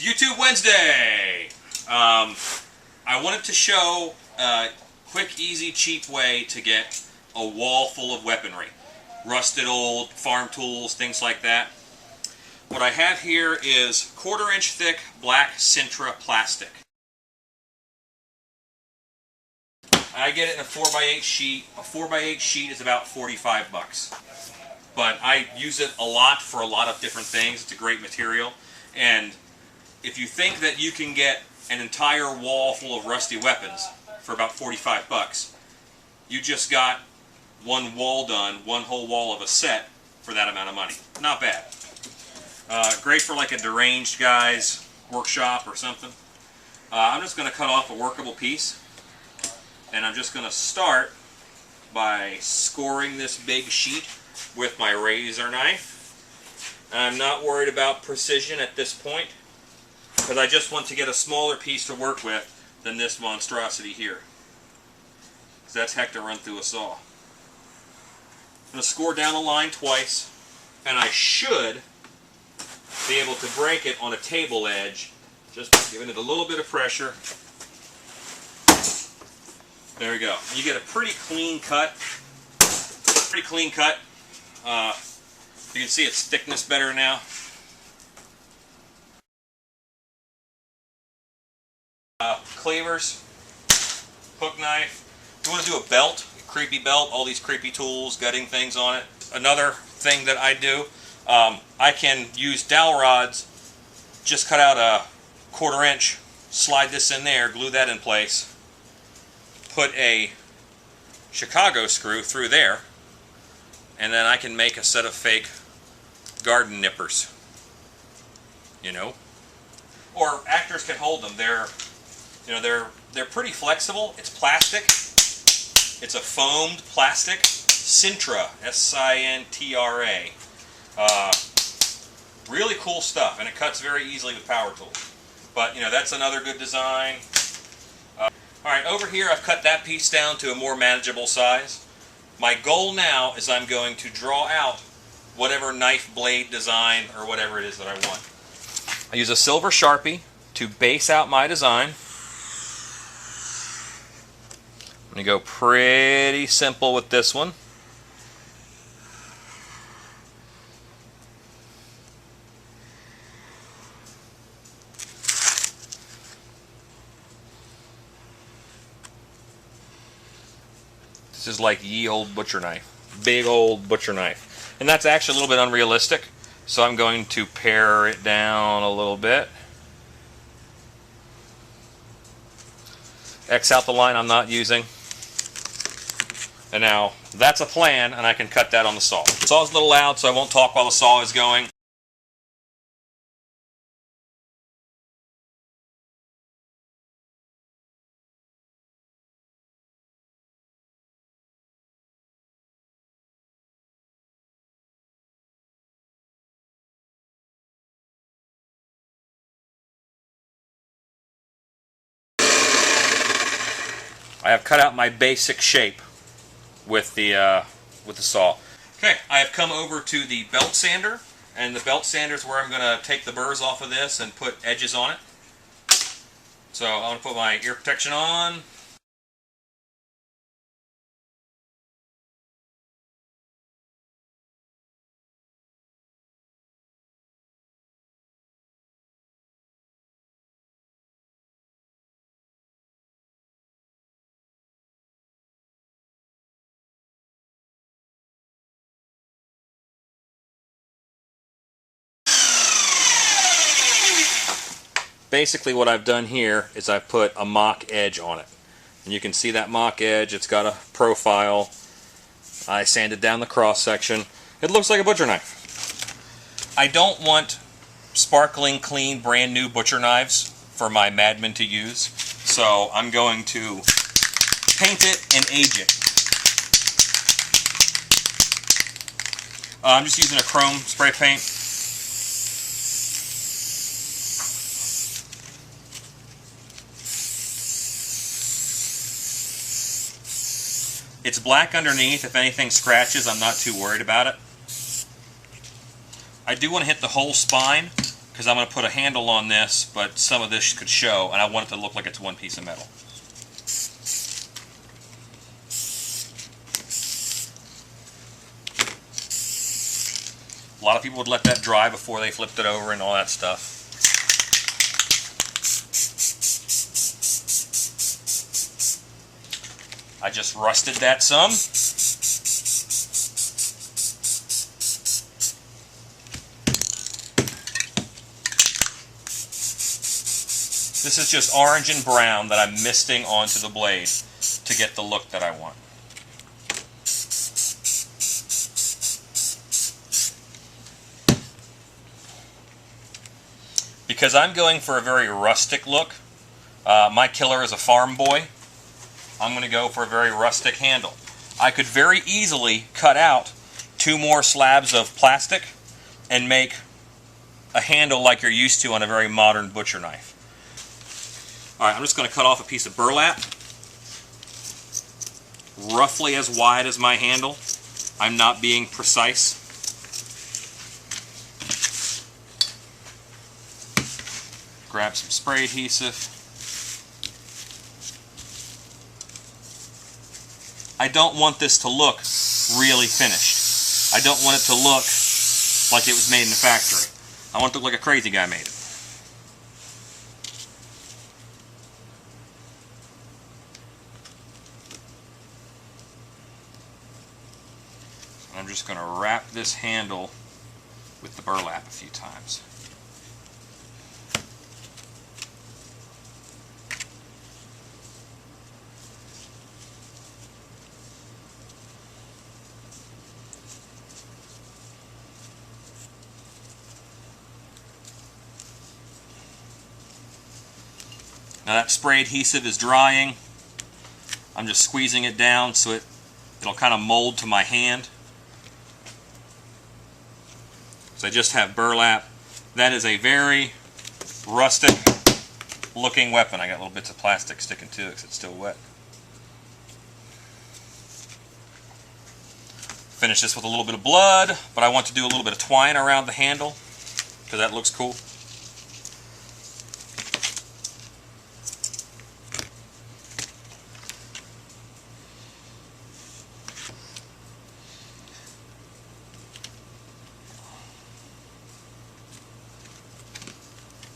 YouTube Wednesday. I wanted to show a quick, easy, cheap way to get a wall full of weaponry. Rusted old farm tools, things like that. What I have here is 1/4 inch thick black Sintra plastic. I get it in a 4x8 sheet. A 4x8 sheet is about 45 bucks. But I use it a lot for a lot of different things. It's a great material. And if you think that you can get an entire wall full of rusty weapons for about 45 bucks, you just got one wall done, one whole wall of a set for that amount of money. Not bad. Great for like a deranged guy's workshop or something. I'm just going to cut off a workable piece. And I'm just going to start by scoring this big sheet with my razor knife. I'm not worried about precision at this point, because I just want to get a smaller piece to work with than this monstrosity here. Because that's heck to run through a saw. I'm going to score down a line twice, and I should be able to break it on a table edge, just giving it a little bit of pressure. There we go. You get a pretty clean cut. Pretty clean cut. You can see its thickness better now. Cleavers, hook knife. You want to do a belt, a creepy belt, all these creepy tools, gutting things on it. Another thing that I do, I can use dowel rods, just cut out a 1/4 inch, slide this in there, glue that in place, put a Chicago screw through there, and then I can make a set of fake garden nippers. You know, or actors can hold them. They're pretty flexible. It's plastic. It's a foamed plastic. Sintra, S-I-N-T-R-A. Really cool stuff, and it cuts very easily with power tools. But that's another good design. Alright, over here I've cut that piece down to a more manageable size. My goal now is I'm going to draw out whatever knife blade design or whatever it is that I want. I use a silver Sharpie to base out my design. I'm going to go pretty simple with this one. This is like ye old butcher knife. Big old butcher knife. And that's actually a little bit unrealistic, so I'm going to pare it down a little bit. X out the line I'm not using. And now that's a plan, and I can cut that on the saw. The saw's a little loud, so I won't talk while the saw is going. I have cut out my basic shape with the saw. Okay, I have come over to the belt sander, and the belt sander is where I'm going to take the burrs off of this and put edges on it. So I'm going to put my ear protection on. Basically what I've done here is I've put a mock edge on it. And you can see that mock edge, it's got a profile. I sanded down the cross section. It looks like a butcher knife. I don't want sparkling, clean, brand new butcher knives for my madmen to use. So I'm going to paint it and age it. I'm just using a chrome spray paint. It's black underneath. If anything scratches, I'm not too worried about it. I do want to hit the whole spine, because I'm going to put a handle on this, but some of this could show, and I want it to look like it's one piece of metal. A lot of people would let that dry before they flipped it over and all that stuff. I just rusted that some. This is just orange and brown that I'm misting onto the blade to get the look that I want. Because I'm going for a very rustic look, my killer is a farm boy, I'm going to go for a very rustic handle. I could very easily cut out 2 more slabs of plastic and make a handle like you're used to on a very modern butcher knife. Alright, I'm just going to cut off a piece of burlap, roughly as wide as my handle. I'm not being precise. Grab some spray adhesive. I don't want this to look really finished. I don't want it to look like it was made in a factory. I want it to look like a crazy guy made it. I'm just going to wrap this handle with the burlap a few times. Now that spray adhesive is drying. I'm just squeezing it down so it'll kind of mold to my hand. So I just have burlap. That is a very rustic looking weapon. I got little bits of plastic sticking to it because it's still wet. Finish this with a little bit of blood, but I want to do a little bit of twine around the handle because that looks cool.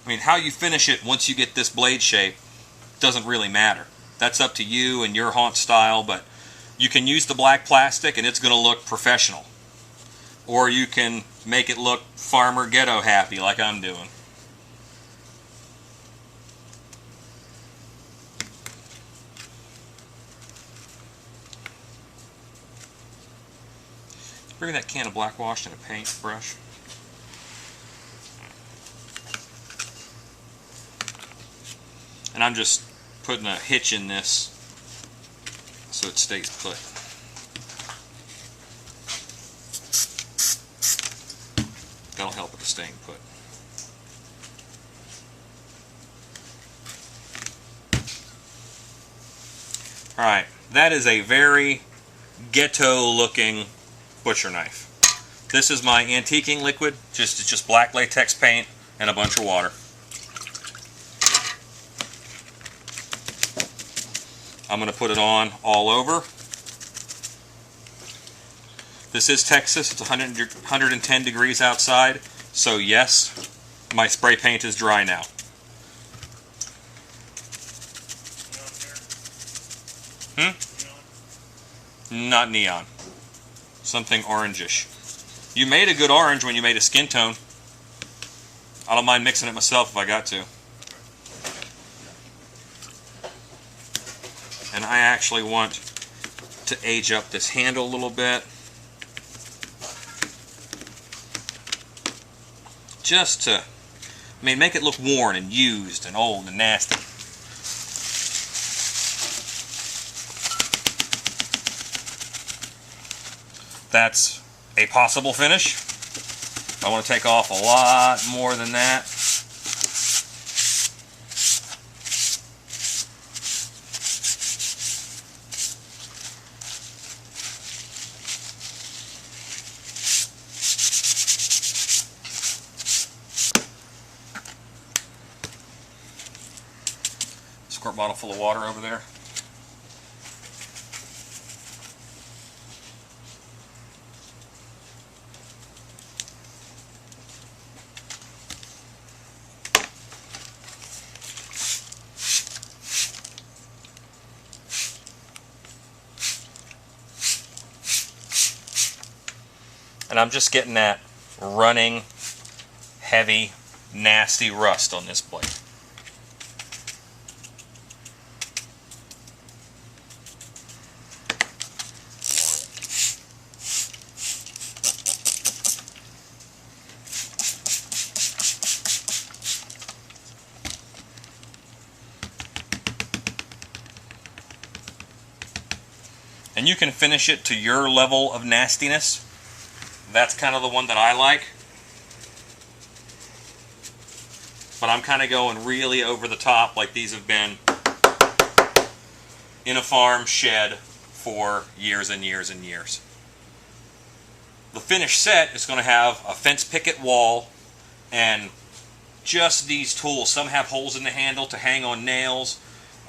I mean, how you finish it once you get this blade shape doesn't really matter. That's up to you and your haunt style, but you can use the black plastic and it's going to look professional. Or you can make it look farmer ghetto happy like I'm doing. Bring that can of black wash and a paint brush. And I'm just putting a hitch in this so it stays put. That'll help with the staying put. Alright, that is a very ghetto looking butcher knife. This is my antiquing liquid, it's just black latex paint and a bunch of water. I'm going to put it on all over. This is Texas. It's 110 degrees outside. So yes, my spray paint is dry now. Not neon. Something orangish. You made a good orange when you made a skin tone. I don't mind mixing it myself if I got to. And I actually want to age up this handle a little bit. Just to, make it look worn and used and old and nasty. That's a possible finish. I want to take off a lot more than that. bottle full of water over there. And I'm just getting that running, heavy, nasty rust on this blade. And you can finish it to your level of nastiness. That's kind of the one that I like. But I'm kind of going really over the top, like these have been in a farm shed for years and years and years. The finished set is going to have a fence picket wall and just these tools. Some have holes in the handle to hang on nails,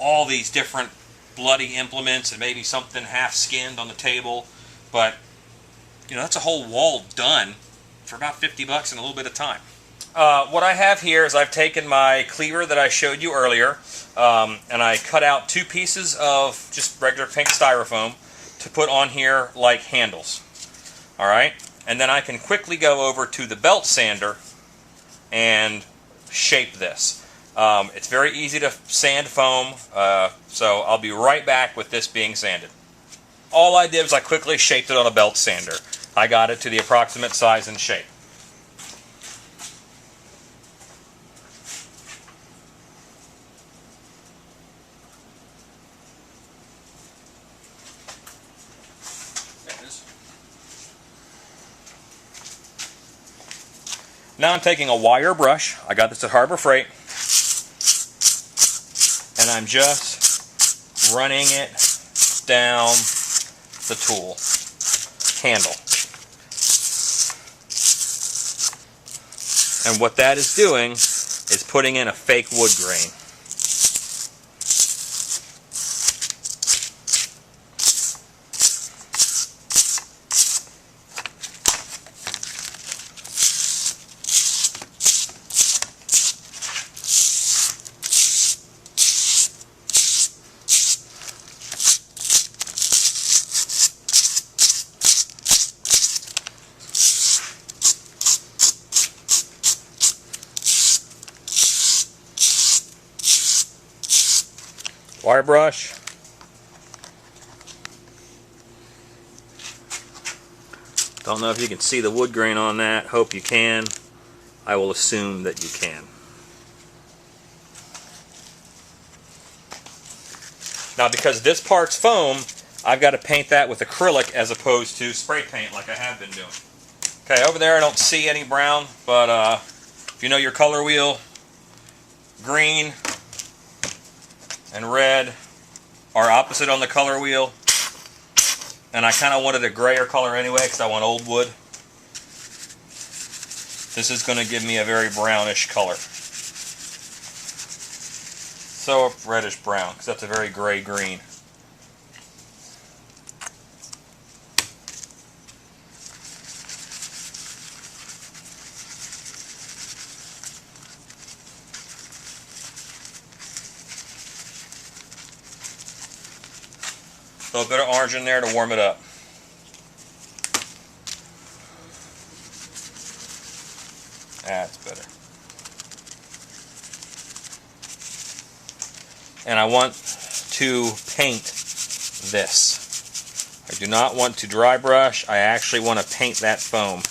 all these different bloody implements, and maybe something half skinned on the table. But you know, that's a whole wall done for about 50 bucks in a little bit of time. What I have here is I've taken my cleaver that I showed you earlier, and I cut out 2 pieces of just regular pink styrofoam to put on here like handles. Alright, and then I can quickly go over to the belt sander and shape this. It's very easy to sand foam, so I'll be right back with this being sanded. All I did was I quickly shaped it on a belt sander. I got it to the approximate size and shape. There it is. Now I'm taking a wire brush. I got this at Harbor Freight. And I'm just running it down the tool handle. And what that is doing is putting in a fake wood grain. Wire brush. Don't know if you can see the wood grain on that. Hope you can. I will assume that you can. Now, because this part's foam, I've got to paint that with acrylic as opposed to spray paint like I have been doing. Okay, over there I don't see any brown, but if you know your color wheel, green and red are opposite on the color wheel, and I kind of wanted a grayer color anyway because I want old wood. This is going to give me a very brownish color. So reddish brown, because that's a very gray green. A little bit of orange in there to warm it up. That's better. And I want to paint this. I do not want to dry brush. I actually want to paint that foam.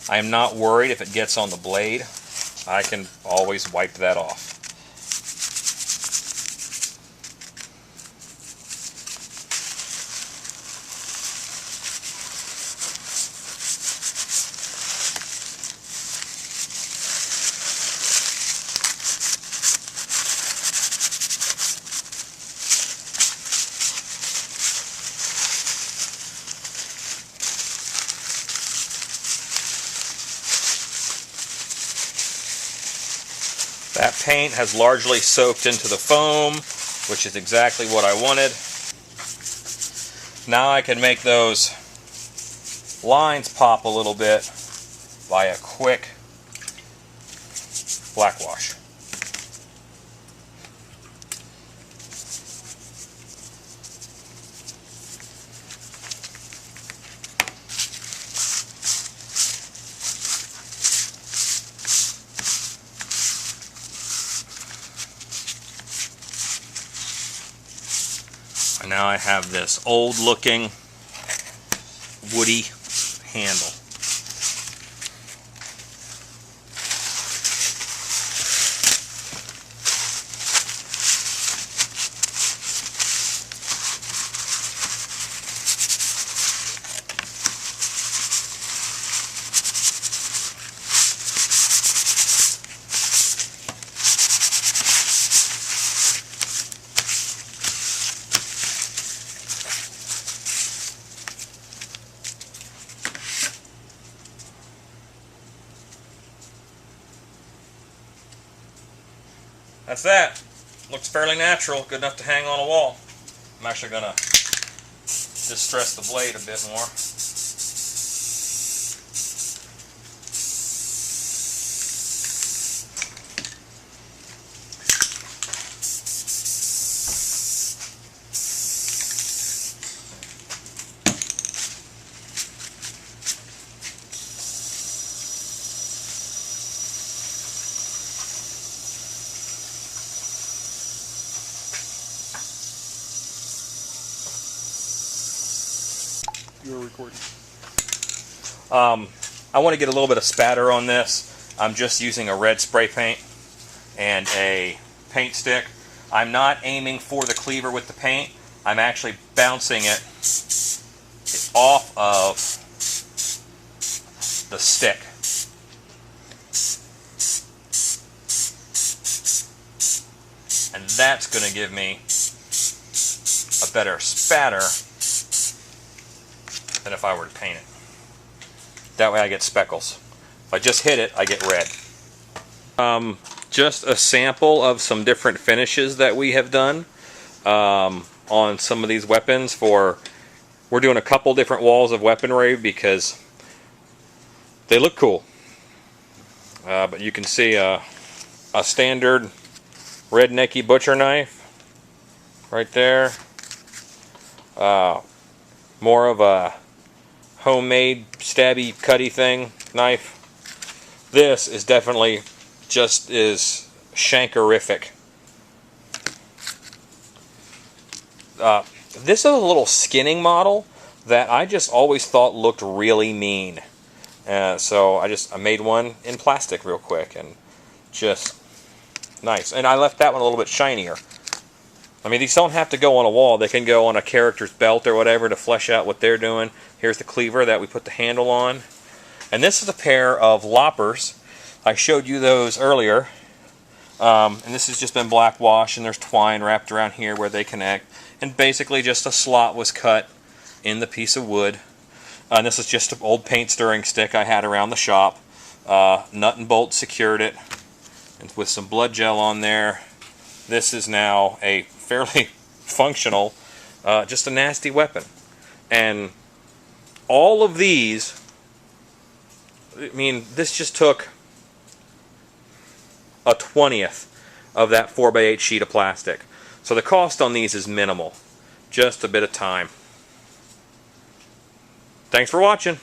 I am not worried if it gets on the blade. I can always wipe that off. That paint has largely soaked into the foam, which is exactly what I wanted. Now I can make those lines pop a little bit by a quick black wash. And now I have this old looking woody handle. That's that. Looks fairly natural, good enough to hang on a wall. I'm actually going to distress the blade a bit more. You're recording. I want to get a little bit of spatter on this. I'm just using a red spray paint and a paint stick. I'm not aiming for the cleaver with the paint. I'm actually bouncing it off of the stick. And that's going to give me a better spatter than if I were to paint it. That way I get speckles. If I just hit it, I get red. Just a sample of some different finishes that we have done on some of these weapons. We're doing a couple different walls of weaponry because they look cool. But you can see a standard rednecky butcher knife right there. More of a homemade stabby cutty thing knife. This is definitely just as shankerific. This is a little skinning model that I just always thought looked really mean. So I made one in plastic real quick and just nice. And I left that one a little bit shinier. I mean, these don't have to go on a wall. They can go on a character's belt or whatever to flesh out what they're doing. Here's the cleaver that we put the handle on. And this is a pair of loppers. I showed you those earlier. And this has just been black wash, and there's twine wrapped around here where they connect. And basically just a slot was cut in the piece of wood. And this is just an old paint stirring stick I had around the shop. Nut and bolt secured it, and with some blood gel on there. This is now a fairly functional, just a nasty weapon. And all of these, I mean, this just took a 20th of that 4x8 sheet of plastic. So the cost on these is minimal. Just a bit of time. Thanks for watching.